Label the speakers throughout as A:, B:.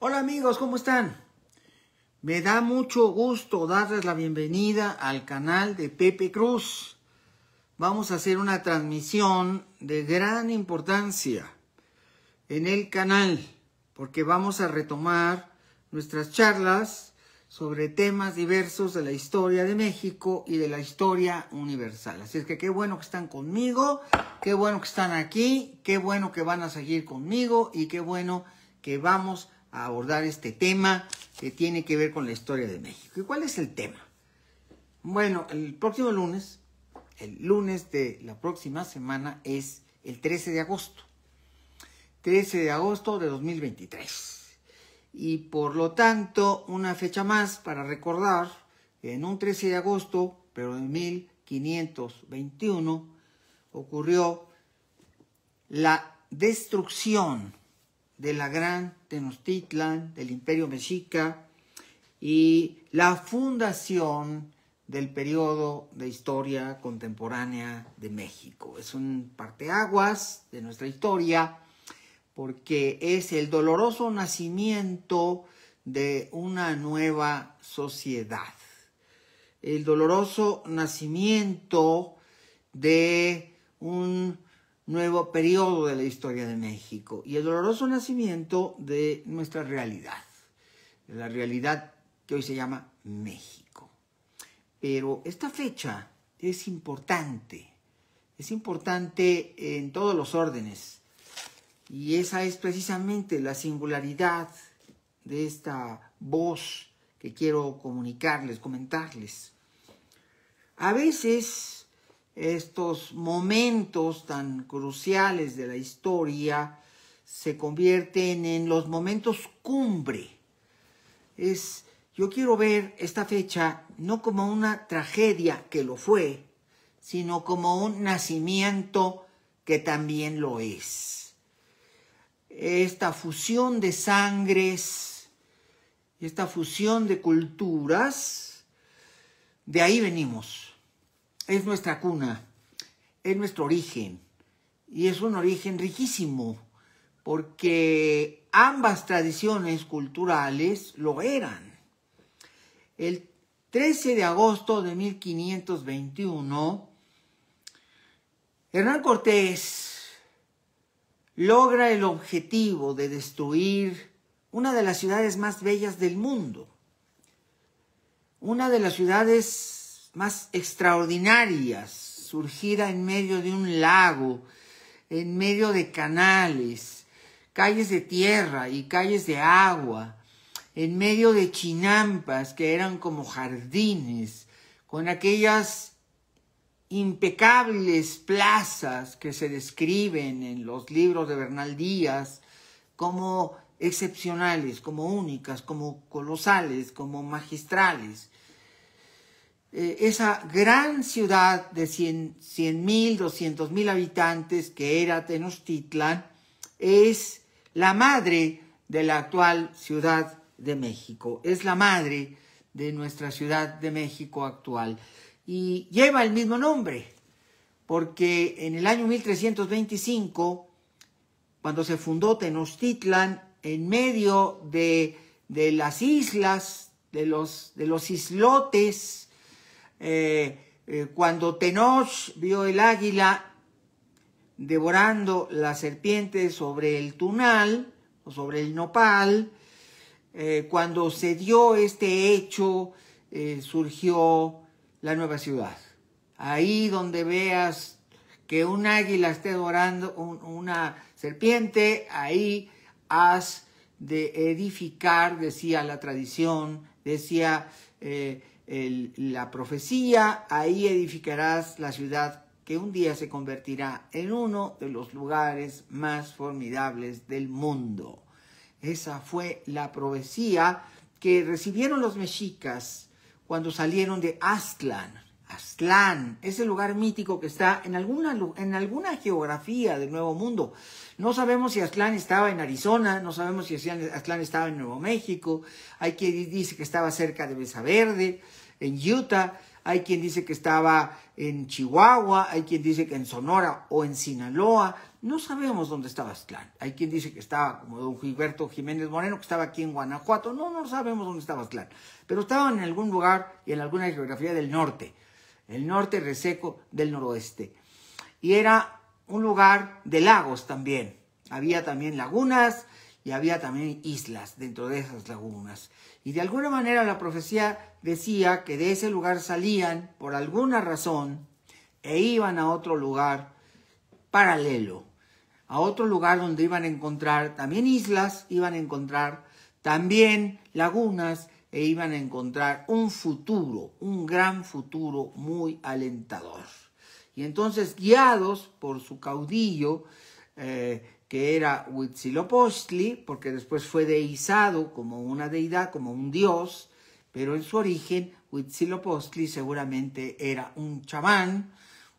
A: Hola amigos, ¿cómo están? Me da mucho gusto darles la bienvenida al canal de Pepe Cruz. Vamos a hacer una transmisión de gran importancia en el canal, porque vamos a retomar nuestras charlas sobre temas diversos de la historia de México y de la historia universal. Así es que qué bueno que están conmigo, qué bueno que están aquí, qué bueno que van a seguir conmigo y qué bueno que vamos a abordar este tema que tiene que ver con la historia de México. ¿Y cuál es el tema? Bueno, el próximo lunes, el lunes de la próxima semana es el 13 de agosto. 13 de agosto de 2023. Y por lo tanto, una fecha más para recordar que en un 13 de agosto, pero de 1521, ocurrió la destrucción de la gran Tenochtitlan, del Imperio Mexica, y la fundación del periodo de historia contemporánea de México. Es un parteaguas de nuestra historia, porque es el doloroso nacimiento de una nueva sociedad, el doloroso nacimiento de un nuevo periodo de la historia de México y el doloroso nacimiento de nuestra realidad, de la realidad que hoy se llama México. Pero esta fecha es importante en todos los órdenes. Y esa es precisamente la singularidad de esta voz que quiero comunicarles, comentarles. A veces estos momentos tan cruciales de la historia se convierten en los momentos cumbre. Yo quiero ver esta fecha no como una tragedia que lo fue, sino como un nacimiento que también lo es. Esta fusión de sangres, esta fusión de culturas, de ahí venimos. Es nuestra cuna, es nuestro origen, y es un origen riquísimo, porque ambas tradiciones culturales lo eran. El 13 de agosto de 1521, Hernán Cortés logra el objetivo de destruir una de las ciudades más bellas del mundo, una de las ciudades más extraordinarias, surgida en medio de un lago, en medio de canales, calles de tierra y calles de agua, en medio de chinampas que eran como jardines, con aquellas impecables plazas que se describen en los libros de Bernal Díaz como excepcionales, como únicas, como colosales, como magistrales. Esa gran ciudad de 100,000, 200,000 habitantes que era Tenochtitlan es la madre de la actual Ciudad de México, es la madre de nuestra Ciudad de México actual. Y lleva el mismo nombre, porque en el año 1325, cuando se fundó Tenochtitlan, en medio de las islas, de los islotes, cuando Tenoch vio el águila devorando la serpiente sobre el tunal, o sobre el nopal, cuando se dio este hecho, surgió la nueva ciudad. Ahí donde veas que un águila esté devorando una serpiente, ahí has de edificar, decía la tradición, decía la profecía, ahí edificarás la ciudad que un día se convertirá en uno de los lugares más formidables del mundo. Esa fue la profecía que recibieron los mexicas cuando salieron de Aztlán. Aztlán, ese lugar mítico que está en alguna geografía del Nuevo Mundo. No sabemos si Aztlán estaba en Arizona, no sabemos si Aztlán estaba en Nuevo México, hay quien dice que estaba cerca de Mesa Verde, en Utah, hay quien dice que estaba en Chihuahua, hay quien dice que en Sonora o en Sinaloa, No sabemos dónde estaba Aztlán. Hay quien dice que estaba, como don Gilberto Jiménez Moreno, que estaba aquí en Guanajuato. No sabemos dónde estaba Aztlán. Pero estaba en algún lugar y en alguna geografía del norte. El norte reseco del noroeste. Y era un lugar de lagos también. Había también lagunas y había también islas dentro de esas lagunas. Y de alguna manera la profecía decía que de ese lugar salían, por alguna razón, e iban a otro lugar paralelo. A otro lugar donde iban a encontrar también islas, iban a encontrar también lagunas e iban a encontrar un futuro, un gran futuro muy alentador. Y entonces, guiados por su caudillo, que era Huitzilopochtli, porque después fue deizado como una deidad, como un dios, pero en su origen Huitzilopochtli seguramente era un chamán,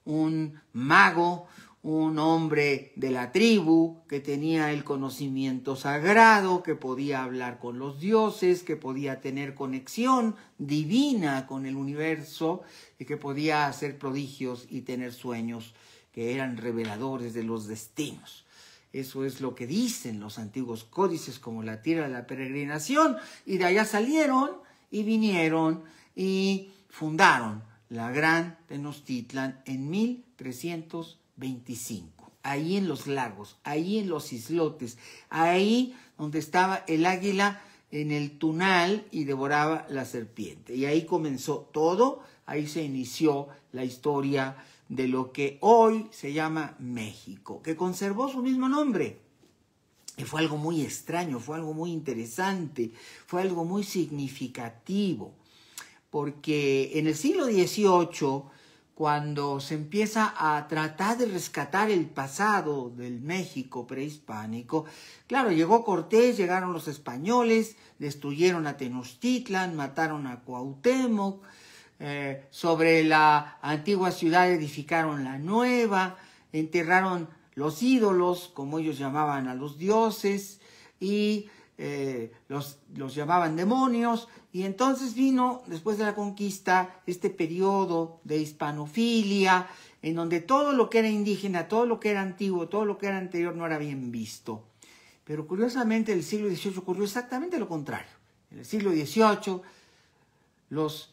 A: un mago, un hombre de la tribu que tenía el conocimiento sagrado, que podía hablar con los dioses, que podía tener conexión divina con el universo y que podía hacer prodigios y tener sueños que eran reveladores de los destinos. Eso es lo que dicen los antiguos códices como la tierra de la peregrinación, y de allá salieron y vinieron y fundaron la gran Tenochtitlan en 1325, ahí en los lagos, ahí en los islotes, ahí donde estaba el águila en el tunal y devoraba la serpiente. Y ahí comenzó todo, ahí se inició la historia de lo que hoy se llama México, que conservó su mismo nombre. Y fue algo muy extraño, fue algo muy interesante, fue algo muy significativo, porque en el siglo XVIII, cuando se empieza a tratar de rescatar el pasado del México prehispánico, claro, llegó Cortés, llegaron los españoles, destruyeron a Tenochtitlan, mataron a Cuauhtémoc, sobre la antigua ciudad edificaron la nueva, enterraron los ídolos, como ellos llamaban a los dioses, y los llamaban demonios. Y entonces vino, después de la conquista, este periodo de hispanofilia, en donde todo lo que era indígena, todo lo que era antiguo, todo lo que era anterior no era bien visto. Pero curiosamente, en el siglo XVIII ocurrió exactamente lo contrario. En el siglo XVIII, los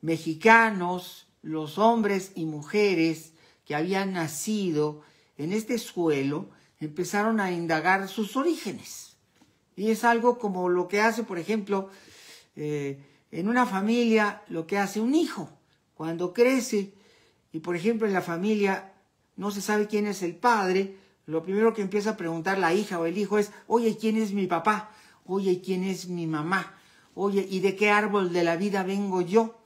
A: mexicanos, los hombres y mujeres que habían nacido en este suelo, empezaron a indagar sus orígenes. Y es algo como lo que hace, por ejemplo, en una familia, lo que hace un hijo cuando crece, y por ejemplo en la familia no se sabe quién es el padre, lo primero que empieza a preguntar la hija o el hijo es: oye, ¿quién es mi papá? Oye, ¿quién es mi mamá? Oye, ¿y de qué árbol de la vida vengo yo?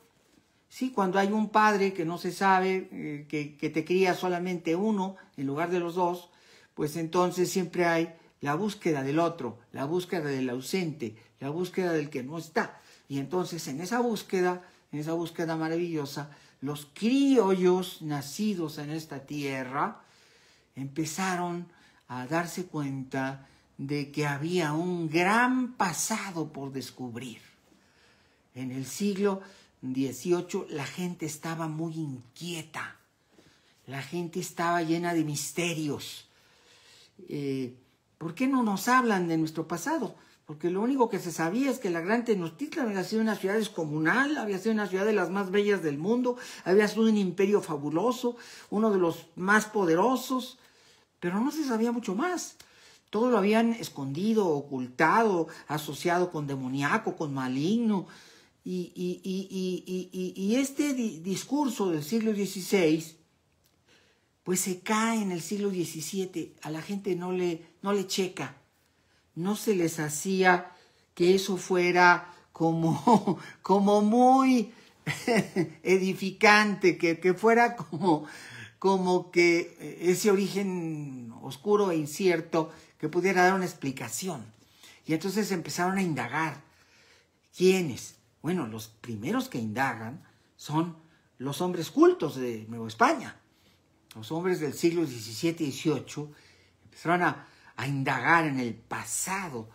A: Sí, cuando hay un padre que no se sabe, que te cría solamente uno en lugar de los dos, pues entonces siempre hay la búsqueda del otro, la búsqueda del ausente, la búsqueda del que no está. Y entonces en esa búsqueda maravillosa, los criollos nacidos en esta tierra empezaron a darse cuenta de que había un gran pasado por descubrir. En el siglo XVIII la gente estaba muy inquieta, la gente estaba llena de misterios. ¿Por qué no nos hablan de nuestro pasado? Porque lo único que se sabía es que la gran Tenochtitlan había sido una ciudad descomunal, había sido una ciudad de las más bellas del mundo, había sido un imperio fabuloso, uno de los más poderosos, pero no se sabía mucho más. Todo lo habían escondido, ocultado, asociado con demoníaco, con maligno. Y este discurso del siglo XVI, pues se cae en el siglo XVII. A la gente no le checa. No se les hacía que eso fuera como muy edificante, que fuera como que ese origen oscuro e incierto que pudiera dar una explicación. Y entonces empezaron a indagar. ¿Quiénes? Bueno, los primeros que indagan son los hombres cultos de Nueva España. Los hombres del siglo XVII y XVIII empezaron a indagar en el pasado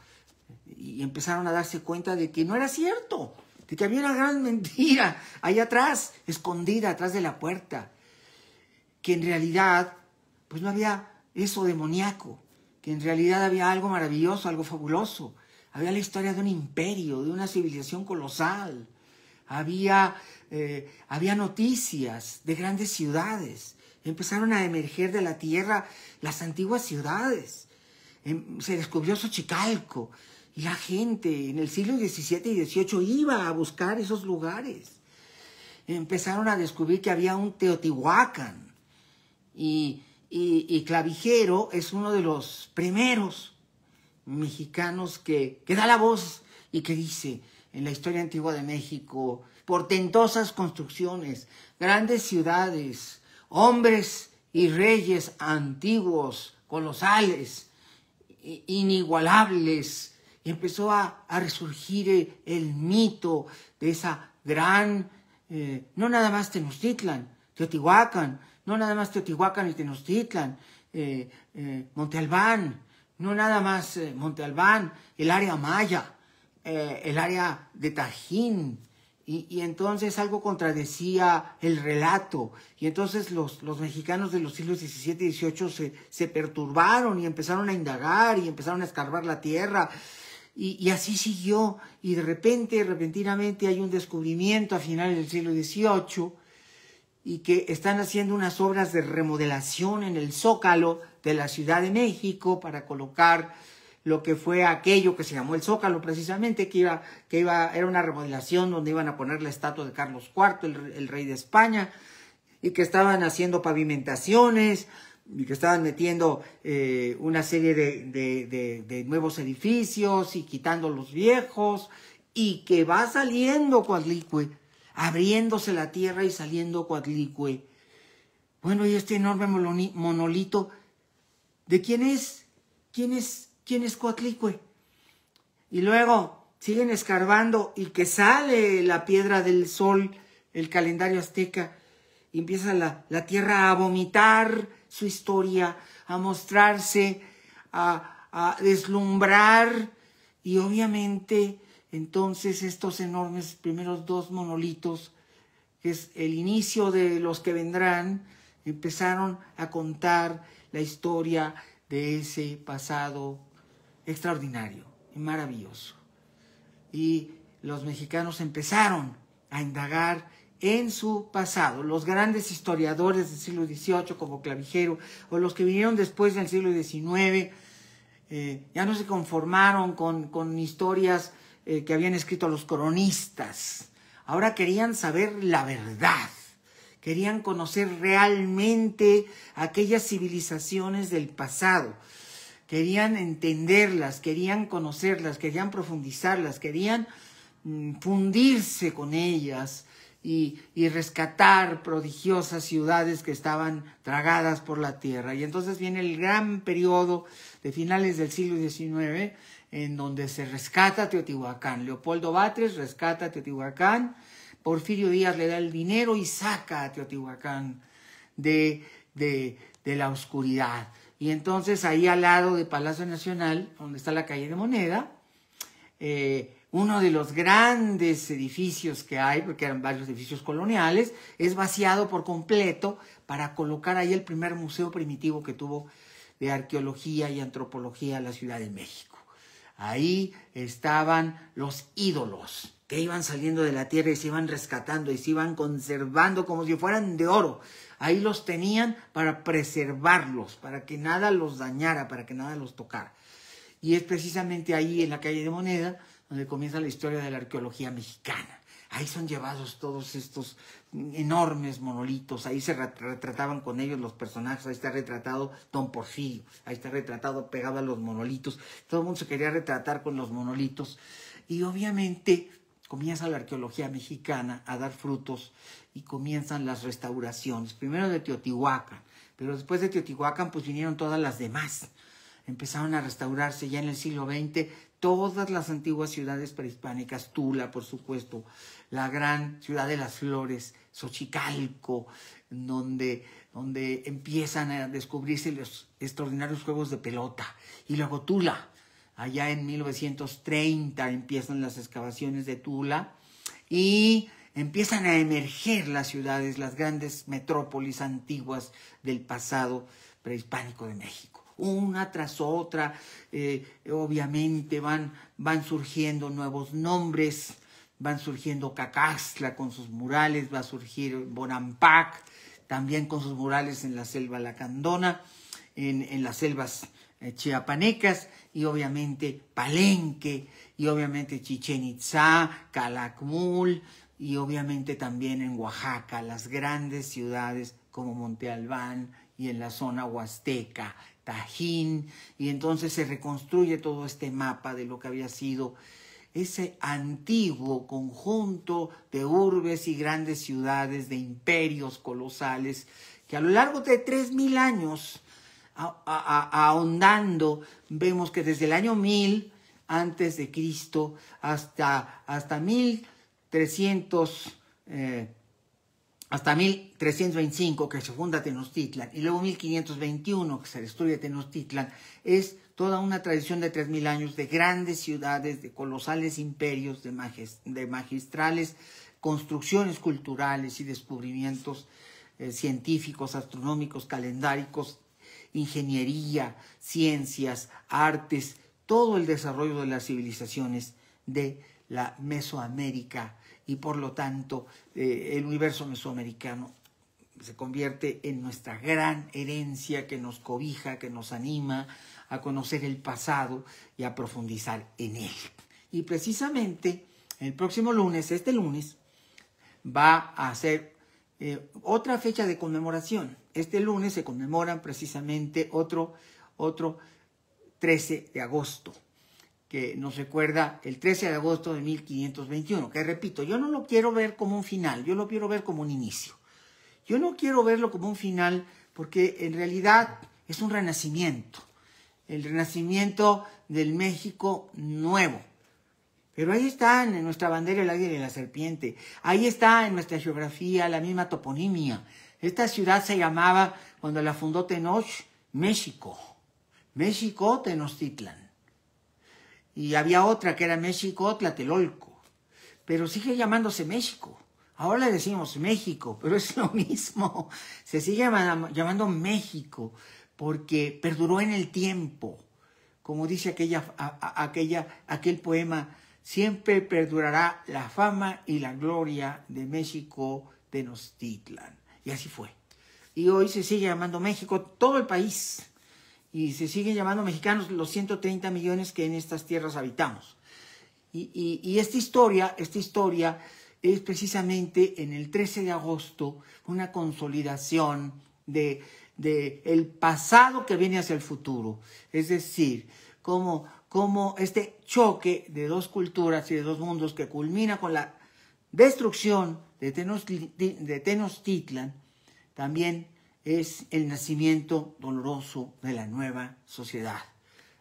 A: y empezaron a darse cuenta de que no era cierto, de que había una gran mentira allá atrás, escondida atrás de la puerta, que en realidad pues no había eso demoníaco, que en realidad había algo maravilloso, algo fabuloso. Había la historia de un imperio, de una civilización colosal. Había noticias de grandes ciudades. Empezaron a emerger de la tierra las antiguas ciudades. Se descubrió Xochicalco. Y la gente en el siglo XVII y XVIII iba a buscar esos lugares. Empezaron a descubrir que había un Teotihuacán. Y Clavijero es uno de los primeros mexicanos que da la voz y que dice en la historia antigua de México, portentosas construcciones, grandes ciudades, hombres y reyes antiguos, colosales, inigualables. Y empezó a resurgir el mito de esa gran, no nada más Tenochtitlan, Teotihuacán, no nada más Teotihuacán y Tenochtitlan, Monte Albán, no nada más Monte Albán, el área maya, el área de Tajín. Y entonces algo contradecía el relato. Y entonces los mexicanos de los siglos XVII y XVIII se perturbaron y empezaron a indagar y empezaron a escarbar la tierra. Y así siguió. Y de repente, repentinamente, hay un descubrimiento a finales del siglo XVIII y que están haciendo unas obras de remodelación en el Zócalo de la Ciudad de México para colocar lo que fue aquello que se llamó el Zócalo precisamente, era una remodelación donde iban a poner la estatua de Carlos IV, el rey de España, y que estaban haciendo pavimentaciones, y que estaban metiendo una serie de nuevos edificios y quitando los viejos, y que va saliendo Coatlicue, abriéndose la tierra y saliendo Coatlicue. Bueno, y este enorme monolito, ¿de quién es? ¿Quién es Coatlicue? Y luego siguen escarbando y que sale la piedra del sol, el calendario azteca, y empieza la tierra a vomitar su historia, a mostrarse, a deslumbrar, y obviamente entonces estos enormes primeros dos monolitos, que es el inicio de los que vendrán, empezaron a contar la historia de ese pasado extraordinario y maravilloso. Y los mexicanos empezaron a indagar en su pasado. Los grandes historiadores del siglo XVIII, como Clavijero, o los que vinieron después del siglo XIX, ya no se conformaron con historias que habían escrito los cronistas. Ahora querían saber la verdad. Querían conocer realmente aquellas civilizaciones del pasado. Querían entenderlas, querían conocerlas, querían profundizarlas, querían fundirse con ellas y rescatar prodigiosas ciudades que estaban tragadas por la tierra. Y entonces viene el gran periodo de finales del siglo XIX, en donde se rescata Teotihuacán. Leopoldo Batres rescata Teotihuacán, Porfirio Díaz le da el dinero y saca a Teotihuacán de la oscuridad. Y entonces ahí al lado de Palacio Nacional, donde está la calle de Moneda, uno de los grandes edificios que hay, porque eran varios edificios coloniales, es vaciado por completo para colocar ahí el primer museo primitivo que tuvo de arqueología y antropología la Ciudad de México. Ahí estaban los ídolos que iban saliendo de la tierra y se iban rescatando y se iban conservando como si fueran de oro. Ahí los tenían para preservarlos, para que nada los dañara, para que nada los tocara. Y es precisamente ahí, en la calle de Moneda, donde comienza la historia de la arqueología mexicana. Ahí son llevados todos estos enormes monolitos, ahí se retrataban con ellos los personajes, ahí está retratado Don Porfirio, ahí está retratado pegado a los monolitos. Todo el mundo se quería retratar con los monolitos. Y obviamente comienza la arqueología mexicana a dar frutos y comienzan las restauraciones, primero de Teotihuacán, pero después de Teotihuacán pues vinieron todas las demás. Empezaron a restaurarse ya en el siglo XX todas las antiguas ciudades prehispánicas, Tula, por supuesto, la gran ciudad de las flores, Xochicalco, donde empiezan a descubrirse los extraordinarios juegos de pelota, y luego Tula. Allá en 1930 empiezan las excavaciones de Tula y empiezan a emerger las ciudades, las grandes metrópolis antiguas del pasado prehispánico de México. Una tras otra, obviamente van surgiendo nuevos nombres, van surgiendo Cacaxtla con sus murales, va a surgir Bonampak, también con sus murales en la selva lacandona, en las selvas chiapanecas, y obviamente Palenque, y obviamente Chichén Itzá, Calakmul, y obviamente también en Oaxaca, las grandes ciudades como Monte Albán, y en la zona huasteca, Tajín, y entonces se reconstruye todo este mapa de lo que había sido ese antiguo conjunto de urbes y grandes ciudades, de imperios colosales, que a lo largo de 3000 años, ahondando, vemos que desde el año 1000 antes de Cristo hasta 1325, que se funda Tenochtitlan, y luego 1521, que se destruye Tenochtitlan, es toda una tradición de 3000 años de grandes ciudades, de colosales imperios, de magistrales construcciones culturales y descubrimientos científicos, astronómicos, calendáricos, ingeniería, ciencias, artes, todo el desarrollo de las civilizaciones de la Mesoamérica, y por lo tanto el universo mesoamericano se convierte en nuestra gran herencia que nos cobija, que nos anima a conocer el pasado y a profundizar en él. Y precisamente el próximo lunes, este lunes, va a ser otra fecha de conmemoración. Este lunes se conmemoran precisamente otro 13 de agosto, que nos recuerda el 13 de agosto de 1521, que repito, yo no lo quiero ver como un final, yo lo quiero ver como un inicio. Yo no quiero verlo como un final porque en realidad es un renacimiento, el renacimiento del México nuevo. Pero ahí está en nuestra bandera el águila y la serpiente, ahí está en nuestra geografía la misma toponimia. Esta ciudad se llamaba, cuando la fundó Tenoch, México, Tenochtitlan. Y había otra que era México, Tlatelolco, pero sigue llamándose México. Ahora le decimos México, pero es lo mismo. Se sigue llamando México porque perduró en el tiempo. Como dice aquel poema, siempre perdurará la fama y la gloria de México Tenochtitlan. Y así fue. Y hoy se sigue llamando México todo el país. Y se siguen llamando mexicanos los 130 millones que en estas tierras habitamos. Y esta historia es precisamente en el 13 de agosto una consolidación de el pasado que viene hacia el futuro. Es decir, como este choque de dos culturas y de dos mundos que culmina con la destrucción de Tenochtitlan, también es el nacimiento doloroso de la nueva sociedad.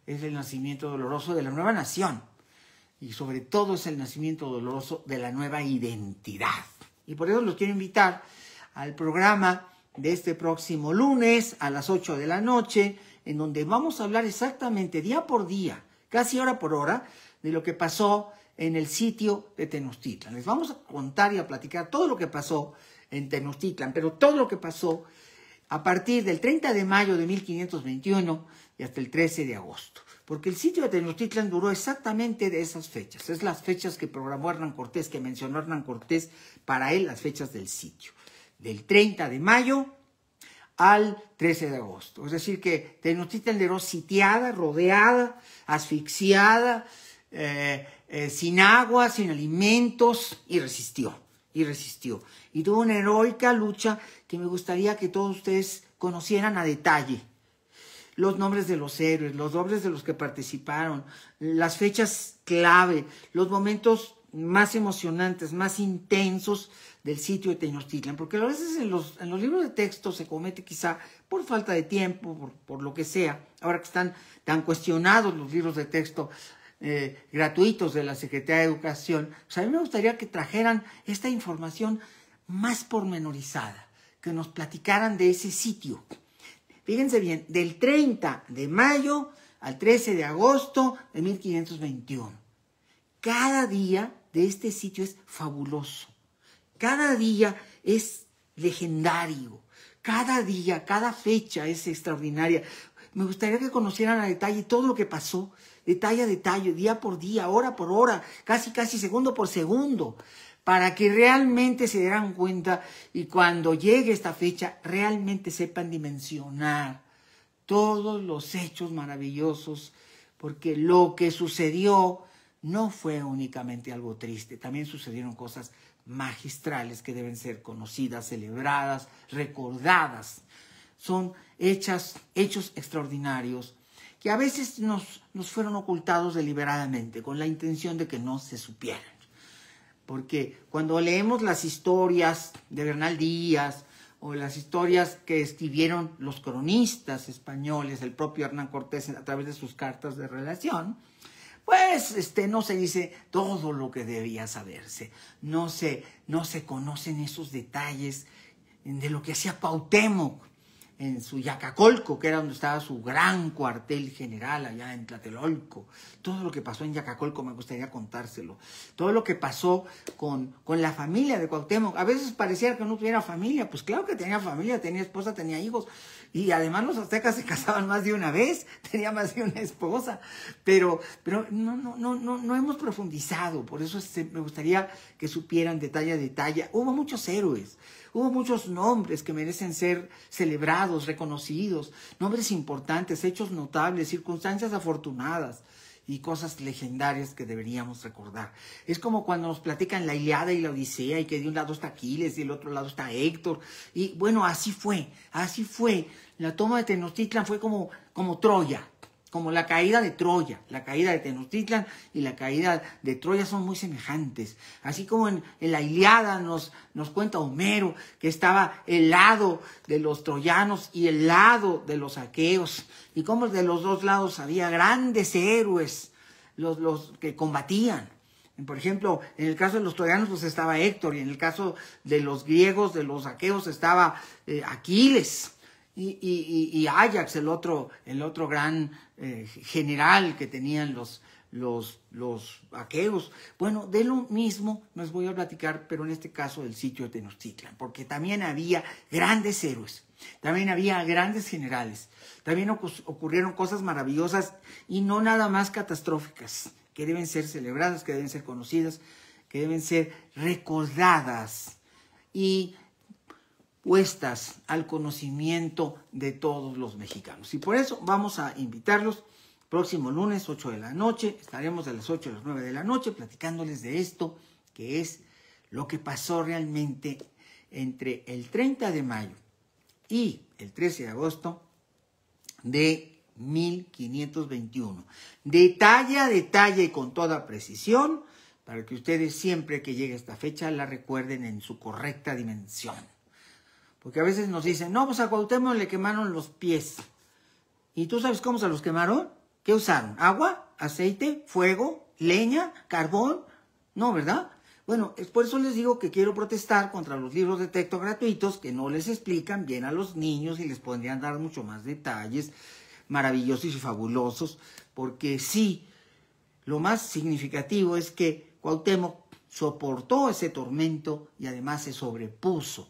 A: Es el nacimiento doloroso de la nueva nación. Y sobre todo es el nacimiento doloroso de la nueva identidad. Y por eso los quiero invitar al programa de este próximo lunes a las 8 de la noche, en donde vamos a hablar exactamente día por día, casi hora por hora, de lo que pasó en el sitio de Tenochtitlan. Les vamos a contar y a platicar todo lo que pasó en Tenochtitlan, pero todo lo que pasó a partir del 30 de mayo de 1521 y hasta el 13 de agosto. Porque el sitio de Tenochtitlan duró exactamente de esas fechas. Es las fechas que programó Hernán Cortés, que mencionó Hernán Cortés para él, las fechas del sitio. Del 30 de mayo al 13 de agosto. Es decir, que Tenochtitlan duró sitiada, rodeada, asfixiada, sin agua, sin alimentos, y resistió. Y tuvo una heroica lucha que me gustaría que todos ustedes conocieran a detalle. Los nombres de los héroes, los nombres de los que participaron, las fechas clave, los momentos más emocionantes, más intensos del sitio de Tenochtitlan, porque a veces en los libros de texto se comete, quizá por falta de tiempo, por lo que sea, ahora que están tan cuestionados los libros de texto gratuitos de la Secretaría de Educación, pues a mí me gustaría que trajeran esta información más pormenorizada, que nos platicaran de ese sitio. Fíjense bien, del 30 de mayo al 13 de agosto de 1521. Cada día de este sitio es fabuloso. Cada día es legendario. Cada día, cada fecha es extraordinaria. Me gustaría que conocieran a detalle todo lo que pasó, detalle a detalle, día por día, hora por hora, casi segundo por segundo, para que realmente se dieran cuenta y cuando llegue esta fecha realmente sepan dimensionar todos los hechos maravillosos, porque lo que sucedió no fue únicamente algo triste, también sucedieron cosas magistrales que deben ser conocidas, celebradas, recordadas. Son hechos extraordinarios que a veces nos fueron ocultados deliberadamente con la intención de que no se supieran. Porque cuando leemos las historias de Bernal Díaz o las historias que escribieron los cronistas españoles, el propio Hernán Cortés a través de sus cartas de relación, pues no se dice todo lo que debía saberse. No se conocen esos detalles de lo que hacía Cuauhtémoc en su Yacacolco, que era donde estaba su gran cuartel general allá en Tlatelolco. Todo lo que pasó en Yacacolco me gustaría contárselo. Todo lo que pasó con la familia de Cuauhtémoc. A veces parecía que no tuviera familia. Pues claro que tenía familia, tenía esposa, tenía hijos. Y además los aztecas se casaban más de una vez, tenía más de una esposa. Pero no hemos profundizado. Por eso me gustaría que supieran detalle a detalle. Hubo muchos héroes. Hubo muchos nombres que merecen ser celebrados, reconocidos, nombres importantes, hechos notables, circunstancias afortunadas y cosas legendarias que deberíamos recordar. Es como cuando nos platican la Ilíada y la Odisea y que de un lado está Aquiles y del otro lado está Héctor. Y bueno, así fue. La toma de Tenochtitlan fue como Troya. Como la caída de Troya, la caída de Tenochtitlan y la caída de Troya son muy semejantes. Así como en la Ilíada nos cuenta Homero que estaba el lado de los troyanos y el lado de los aqueos. Y como de los dos lados había grandes héroes, los que combatían. Por ejemplo, en el caso de los troyanos pues estaba Héctor y en el caso de los griegos, de los aqueos, estaba Aquiles. Y Ajax, el otro gran general que tenían los aqueos. Bueno, de lo mismo les voy a platicar, pero en este caso del sitio de Tenochtitlan, porque también había grandes héroes, también había grandes generales, también ocurrieron cosas maravillosas y no nada más catastróficas, que deben ser celebradas, que deben ser conocidas, que deben ser recordadas y puestas al conocimiento de todos los mexicanos. Y por eso vamos a invitarlos próximo lunes, 8 de la noche, estaremos de las 8 a las 9 de la noche platicándoles de esto, que es lo que pasó realmente entre el 30 de mayo y el 13 de agosto de 1521. Detalle a detalle y con toda precisión, para que ustedes siempre que llegue esta fecha la recuerden en su correcta dimensión. Porque a veces nos dicen, no, pues a Cuauhtémoc le quemaron los pies. ¿Y tú sabes cómo se los quemaron? ¿Qué usaron? ¿Agua? ¿Aceite? ¿Fuego? ¿Leña? ¿Carbón? No, ¿verdad? Bueno, es por eso les digo que quiero protestar contra los libros de texto gratuitos que no les explican bien a los niños y les podrían dar mucho más detalles maravillosos y fabulosos. Porque sí, lo más significativo es que Cuauhtémoc soportó ese tormento y además se sobrepuso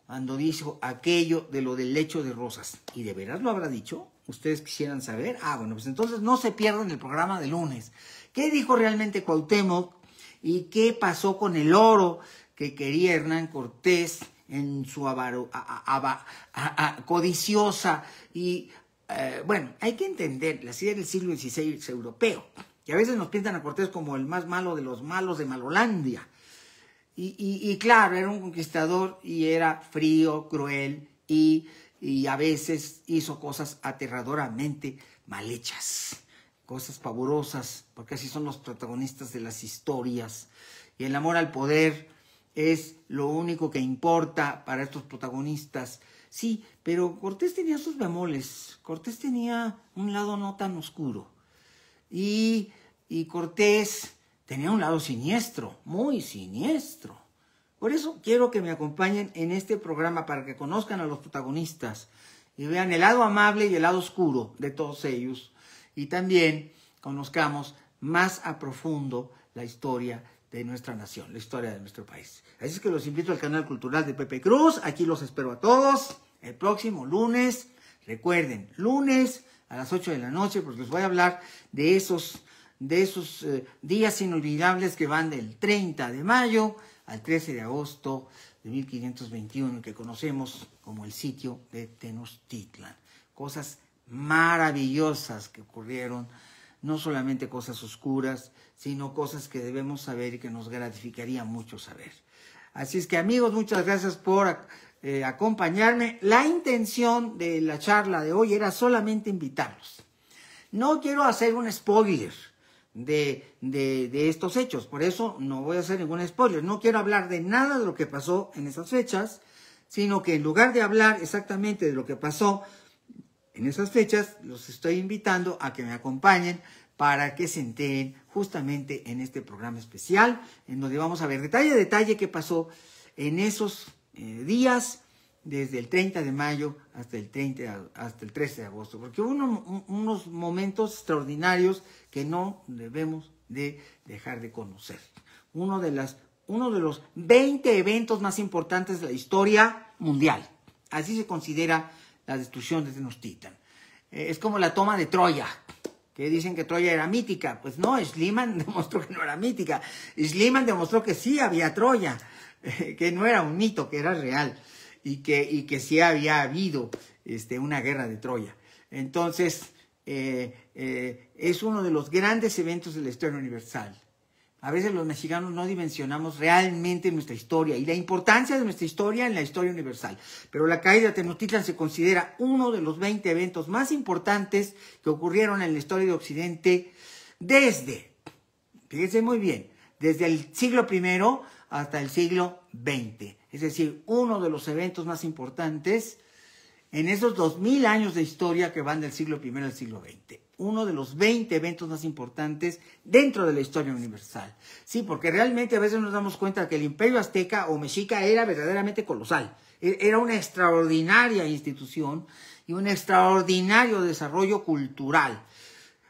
A: cuando dijo aquello de lo del lecho de rosas. ¿Y de veras lo habrá dicho? ¿Ustedes quisieran saber? Bueno, pues entonces no se pierdan el programa de lunes. ¿Qué dijo realmente Cuauhtémoc? ¿Y qué pasó con el oro que quería Hernán Cortés en su codiciosa? Y bueno, hay que entender, la idea del siglo XVI es europeo, que a veces nos pintan a Cortés como el más malo de los malos de Malolandia. Y claro, era un conquistador y era frío, cruel y a veces hizo cosas aterradoramente mal hechas, cosas pavorosas, porque así son los protagonistas de las historias. Y el amor al poder es lo único que importa para estos protagonistas. Sí, pero Cortés tenía sus bemoles, Cortés tenía un lado no tan oscuro y Cortés tenía un lado siniestro, muy siniestro. Por eso quiero que me acompañen en este programa para que conozcan a los protagonistas y vean el lado amable y el lado oscuro de todos ellos. Y también conozcamos más a profundo la historia de nuestra nación, la historia de nuestro país. Así es que los invito al canal cultural de Pepe Cruz. Aquí los espero a todos el próximo lunes. Recuerden, lunes a las 8 de la noche, porque les voy a hablar de esos días inolvidables que van del 30 de mayo al 13 de agosto de 1521, que conocemos como el sitio de Tenochtitlan. Cosas maravillosas que ocurrieron, no solamente cosas oscuras, sino cosas que debemos saber y que nos gratificaría mucho saber. Así es que, amigos, muchas gracias por acompañarme. La intención de la charla de hoy era solamente invitarlos. No quiero hacer un spoiler de estos hechos, por eso no voy a hacer ningún spoiler. No quiero hablar de nada de lo que pasó en esas fechas, sino que en lugar de hablar exactamente de lo que pasó en esas fechas, los estoy invitando a que me acompañen para que se enteren justamente en este programa especial, en donde vamos a ver detalle a detalle qué pasó en esos días, desde el 30 de mayo hasta el 13 de agosto, porque hubo unos momentos extraordinarios que no debemos de dejar de conocer. Uno de los 20 eventos más importantes de la historia mundial. Así se considera la destrucción de Tenochtitlan. Es como la toma de Troya, que dicen que Troya era mítica. Pues no, Schliemann demostró que no era mítica. Schliemann demostró que sí había Troya, que no era un mito, que era real, y que sí había habido una guerra de Troya. Entonces, es uno de los grandes eventos de la historia universal. A veces los mexicanos no dimensionamos realmente nuestra historia y la importancia de nuestra historia en la historia universal. Pero la caída de Tenochtitlan se considera uno de los 20 eventos más importantes que ocurrieron en la historia de Occidente fíjense muy bien, desde el siglo I hasta el siglo XX. Es decir, uno de los eventos más importantes en esos 2000 años de historia que van del siglo I al siglo XX. Uno de los 20 eventos más importantes dentro de la historia universal. Sí, porque realmente a veces nos damos cuenta que el imperio azteca o mexica era verdaderamente colosal. Era una extraordinaria institución y un extraordinario desarrollo cultural.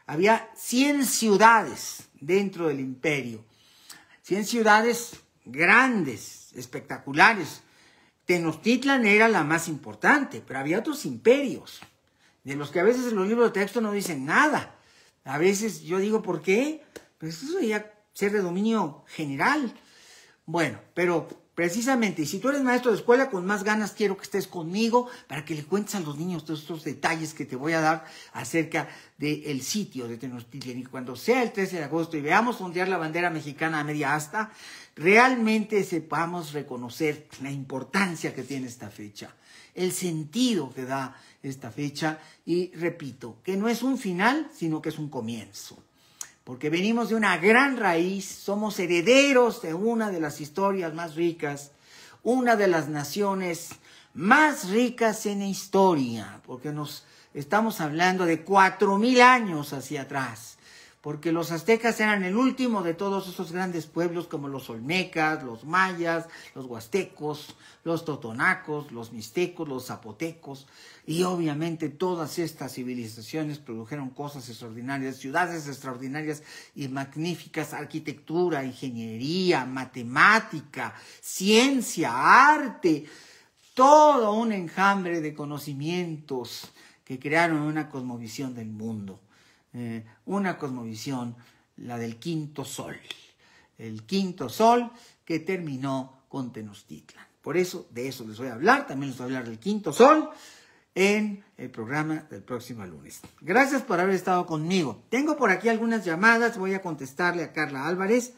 A: Había 100 ciudades dentro del imperio. 100 ciudades grandes, espectaculares. Tenochtitlan era la más importante, pero había otros imperios, de los que a veces en los libros de texto no dicen nada. A veces yo digo, ¿por qué? Pues eso debería ser de dominio general. Bueno, pero precisamente, y si tú eres maestro de escuela, con más ganas quiero que estés conmigo para que le cuentes a los niños todos estos detalles que te voy a dar acerca del sitio de Tenochtitlan. Y cuando sea el 13 de agosto y veamos ondear la bandera mexicana a media asta, realmente sepamos reconocer la importancia que tiene esta fecha, el sentido que da esta fecha, y repito, que no es un final, sino que es un comienzo. Porque venimos de una gran raíz, somos herederos de una de las historias más ricas, una de las naciones más ricas en historia, porque nos estamos hablando de 4000 años hacia atrás, porque los aztecas eran el último de todos esos grandes pueblos como los olmecas, los mayas, los huastecos, los totonacos, los mixtecos, los zapotecos, y obviamente todas estas civilizaciones produjeron cosas extraordinarias, ciudades extraordinarias y magníficas, arquitectura, ingeniería, matemática, ciencia, arte, todo un enjambre de conocimientos que crearon una cosmovisión del mundo. Una cosmovisión, la del quinto sol, el quinto sol que terminó con Tenochtitlan. Por eso, de eso les voy a hablar, también les voy a hablar del quinto sol en el programa del próximo lunes. Gracias por haber estado conmigo. Tengo por aquí algunas llamadas, voy a contestarle a Carla Álvarez,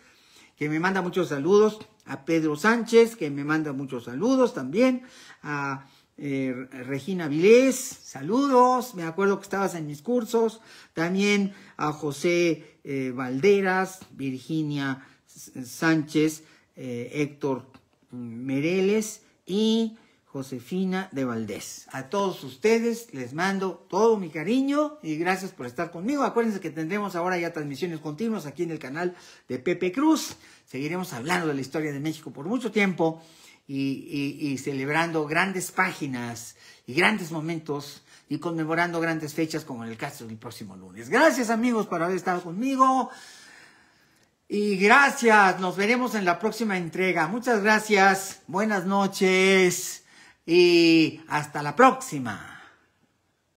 A: que me manda muchos saludos, a Pedro Sánchez, que me manda muchos saludos también, a Regina Vilés, saludos, me acuerdo que estabas en mis cursos, también a José Valderas, Virginia Sánchez, Héctor Mereles y Josefina de Valdés. A todos ustedes les mando todo mi cariño y gracias por estar conmigo. Acuérdense que tendremos ahora ya transmisiones continuas aquí en el canal de Pepe Cruz. Seguiremos hablando de la historia de México por mucho tiempo y celebrando grandes páginas y grandes momentos y conmemorando grandes fechas como en el caso del próximo lunes. Gracias, amigos, por haber estado conmigo. Y gracias, nos veremos en la próxima entrega. Muchas gracias, buenas noches y hasta la próxima.